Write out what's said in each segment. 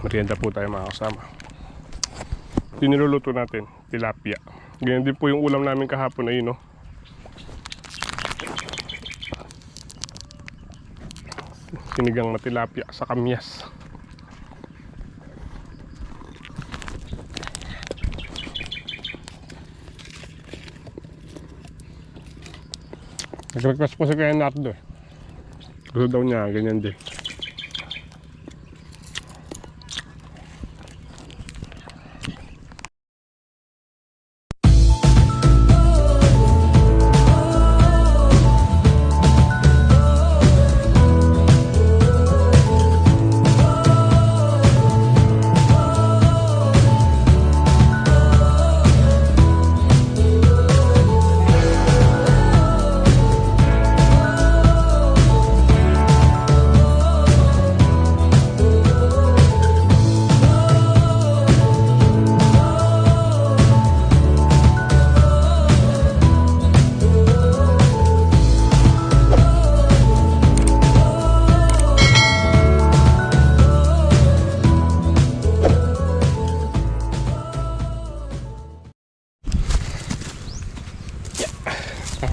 Merienda po tayo mga kasama. Yung niluluto natin, tilapia. Ganyan din po yung ulam namin kahapon na yun, no? Sinigang na tilapia sa kamyas. Nag-request po si Kuya Nardo eh. Gusto daw niya, ganyan din.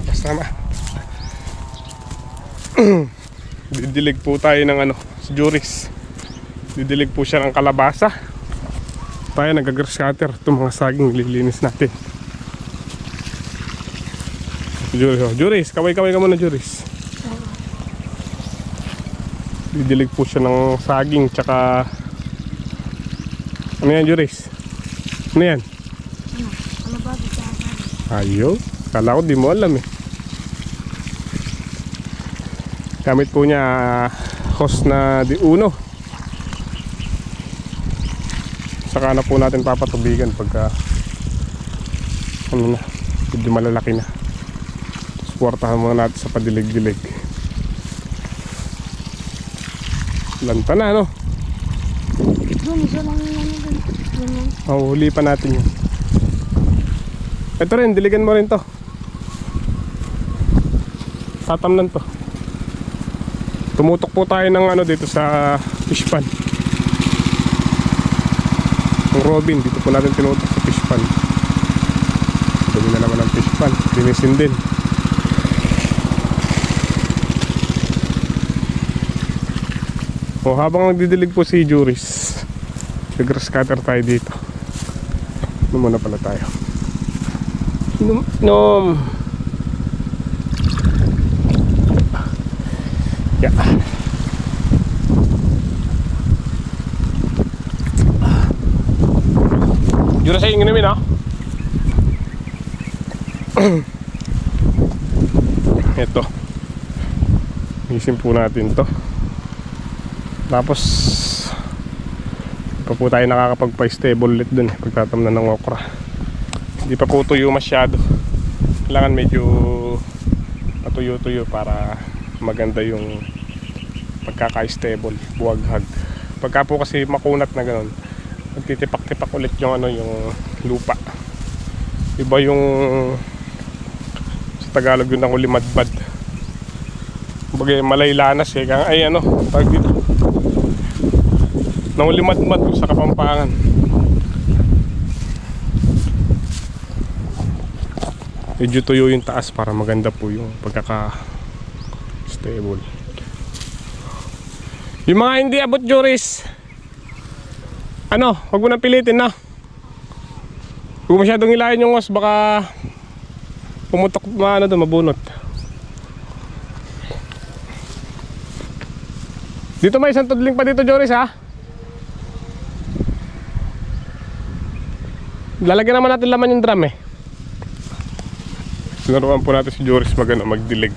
Kasama. Didilig po tayo ng ano, si Juris. Didilig po siya ng kalabasa. Tayo nag-grass cutter. Itong mga saging lilinis natin. Juris, oh. Juris, kaway-kaway ka muna, Juris. Didilig po siya ng saging. Tsaka ano yan, Juris? Ano yan? Ano ba bisa? Ayaw. Kala ko di mo alam eh. Gamit po niya hose na di uno. Saka na po natin papatubigan pagka ano na, medyo malalaki na. Suportahan muna natin sa padilig-dilig. Lanta na, no? Doon, isa lang yung ano doon. Huli pa natin yun. Ito rin, diligan mo rin to. Tatamnan to. Tumutok po tayo ng ano dito sa fish pan. Yung Robin, dito po natin tinutok sa fish pan. Dami na naman ang fish pan. Linisin din. O habang nagdidilig po si Juris, nag-grass cutter tayo dito. Ano muna pala tayo? Inom. Yeah. Juris ay inumin ha. Ito. Isin po natin to. Tapos pa po tayo nakakapagpa-stable ulit dun pagtatamnan ng okra. Hindi pa po tuyo masyado. Kailangan medyo matuyo-tuyo para maganda yung pagkaka-stable, buwaghag. Pagka po kasi makunat na gano'n, magtitipak-tipak ulit yung ano, yung lupa. Iba yung sa Tagalog yun ang ulimadbad. Kumbaga malaylanas eh. Ay ano, tawag dito. Nang ulimadbad sa Kapampangan. Medyo tuyo yung taas para maganda po yung pagkaka-stable. Yung mga hindi abot, Juris, ano, huwag mo nang pilitin na. Huwag masyadong hilahin yung hose, baka pumutok ano doon, mabunot. Dito may isang tudling pa dito, Juris, ha? Lalagyan naman natin laman yung drum eh. Laruan po natin si Juris magdilig.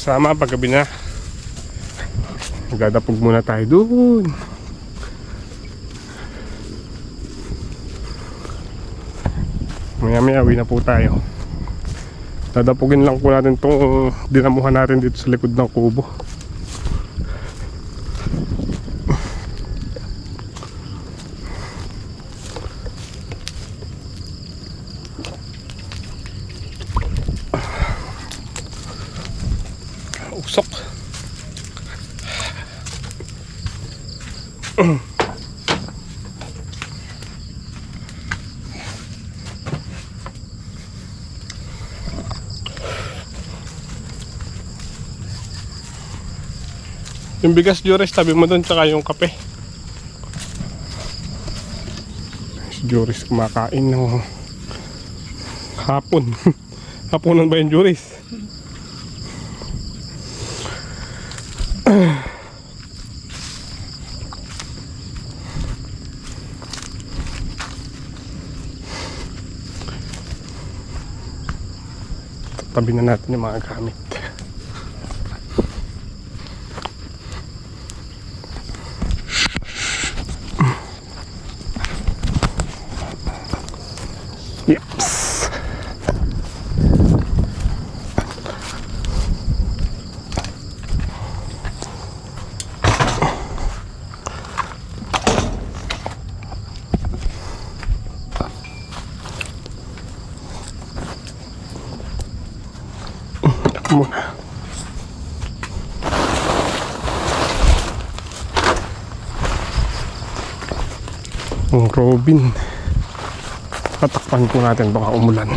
kasama paggabi na. Magdadapog muna tayo doon. Maya uwi na po tayo. Dadapugin lang po natin itong dinamuhan natin dito sa likod ng kubo. Usok. Yung bigas Joris, tabi mo doon, tsaka yung kape. Si Joris kumakain ng hapon. Hapunan ba yung Joris? Tabi na natin yung mga gamit. Yips. Muna. Ang Robin. Tatakpan po natin, baka umulan.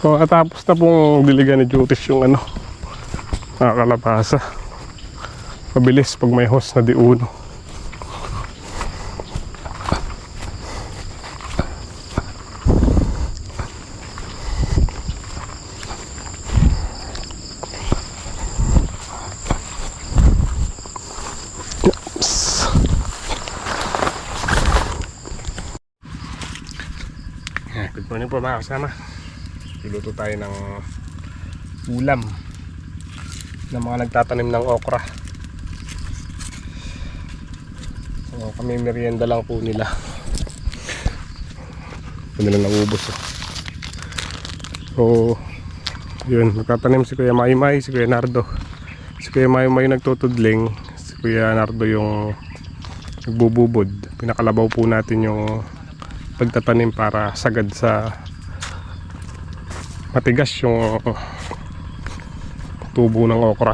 So, tapos na pong diligan ni Jutis yung nakakalabasa. Mabilis pag may host na diuno. Good morning po mga kasama. Iluto tayo ng ulam ng mga nagtatanim ng okra. So, kami merienda lang po nila. Hindi na naubos. So, yun, nagtatanim si Kuya Maymay, si Kuya Nardo. Si Kuya Maymay nagtutudling, si Kuya Nardo yung nagbububod. Pinakalabaw po natin yung pagtatanim para sagad sa matigas yung tubo ng okra.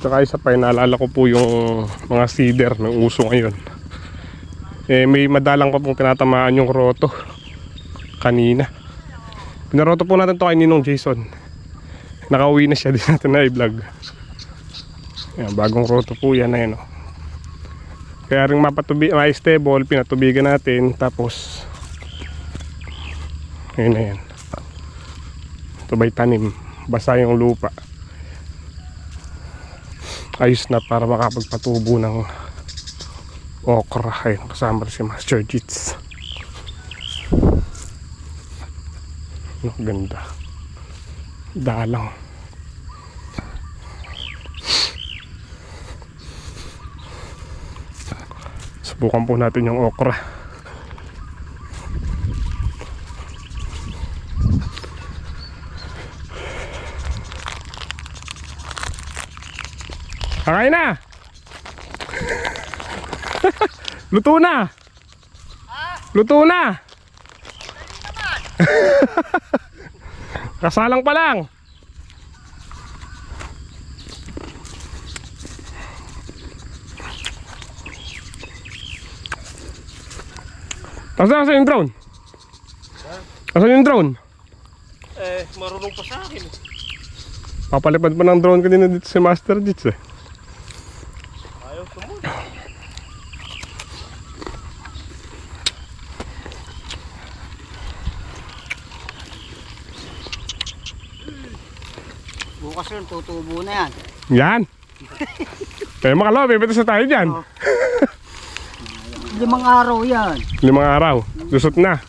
Tsaka isa pa, naalala ko po yung mga cedar ng uso ngayon. May madalang pa pong tinatamaan yung roto kanina. Pinaroto po natin to kay Ninong Jason. Nakauwi na siya, din natin na i-vlog. Yan, bagong roto po yan na yun. Kaya rin ma-stable, pinatubigan natin, tapos ayun na yan. Ito ba'y tanim, basa yung lupa. Ayos na para makapagpatubo ng okra. Ayun, kasama rin si Master Jits. Ganda. Dalang. Subukan po natin yung okra. Kakain na! Luto na! Luto na! Kasalang pa lang! Asan yung drone? Asan yung drone? Marunong pa sa akin. Papalipad pa ng drone kanina dito si Master Jits eh. Ayaw sumunod. Bukas yun, tutubo na yan. Yan! Kaya makalawa, pipitas na tayo dyan. 5 araw yan. 5 araw. Lusot na.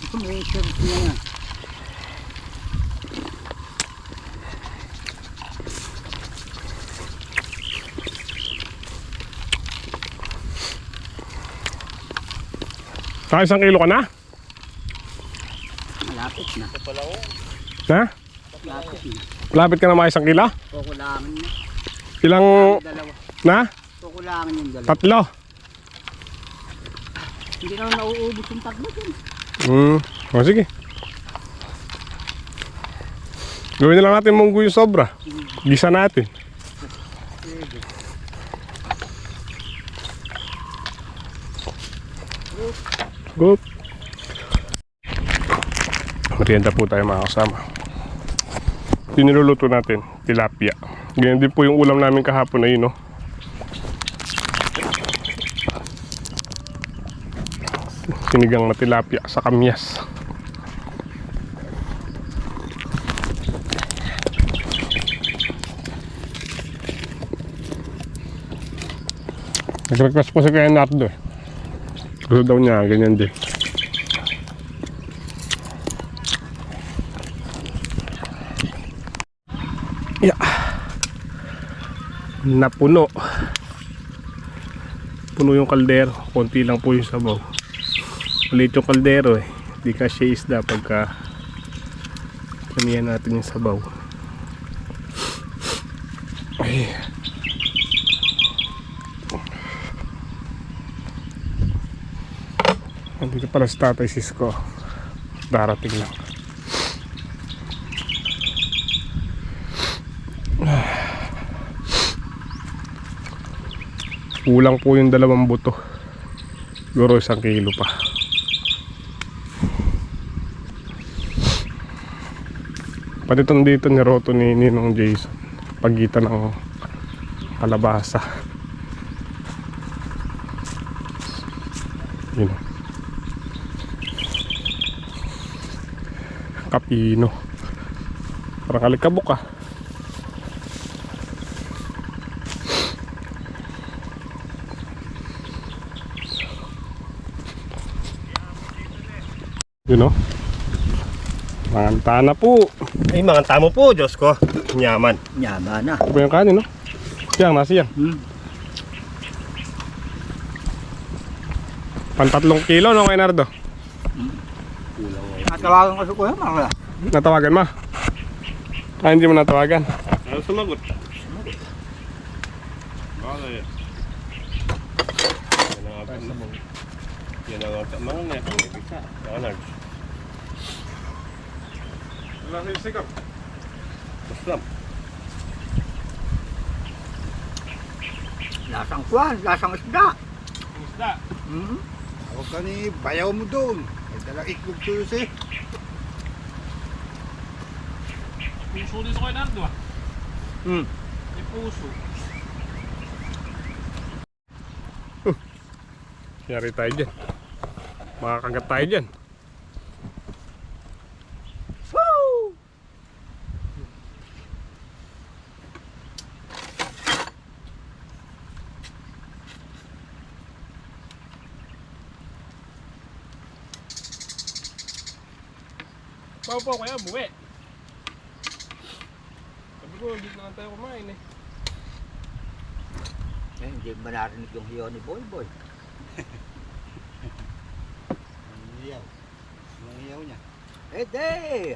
Ito may shirt na yan. Saka 1 kilo ka na? Malapit na. Ha? Malapit na. Lapit ka na mga 1 kilo? Kukulangan na. Ilang... Dalawa. Na? Kukulangan yung dalawa. 3. Hindi na nauubos yung 3 dun. O sige. Gawin na lang natin munggo yung sobra. Gisa natin. Good. Merienda po tayo mga kasama. Yung niluluto natin, tilapia. Ganyan din po yung ulam namin kahapon na yun, no? Sinigang na tilapia sa kamyas. Nag-request po si Kuya Nardo eh. Gusto daw niya, ganyan din. Yeah. Napuno. Puno yung kaldero. Konti lang po yung sabaw. Ulit yung kaldero eh. Di kasi isda pagka kamihan natin yung sabaw. Ay. Andito pala si Tatay Sisko. Darating lang. Kulang po yung 2 buto. Siguro 1 kilo pa. Pati itong dito niroto ni Ninong Jason. Pagitan ng kalabasa. Yun. Kapino. Parang alikabok ah. Yun o. Manganta na po. Ay, mga tamo po, Diyos ko. Nyaman. Nyama na. Ito po yung kanin no. Siyang, nasiyang. Pan 3 kilo no, Kuya Nardo? Natawagan ko sa kuya, Marla. Natawagan ma? Ah, hindi mo natawagan. Ano sumagot? Bakit yan? Yan ang agad mo. Yan ang agad. Mga nga, ang nagkita. Leonard. Wala sa sikap. Maslam. Lasang kwan, lasang isda. Isda. Huwag ka ni bayaw mo doon. Ay dalang iklog to yun eh. Puso din sa Kuya Nardo ah. May puso. Yari tayo dyan. Makakagat tayo dyan. Bawa po kaya buwi. Sabi ko, hindi na lang tayo kumain eh. Eh, hindi ba narinig yung hiyo ni Boy Boy? Ang iyaw. Ang iyaw niya. Eh, de!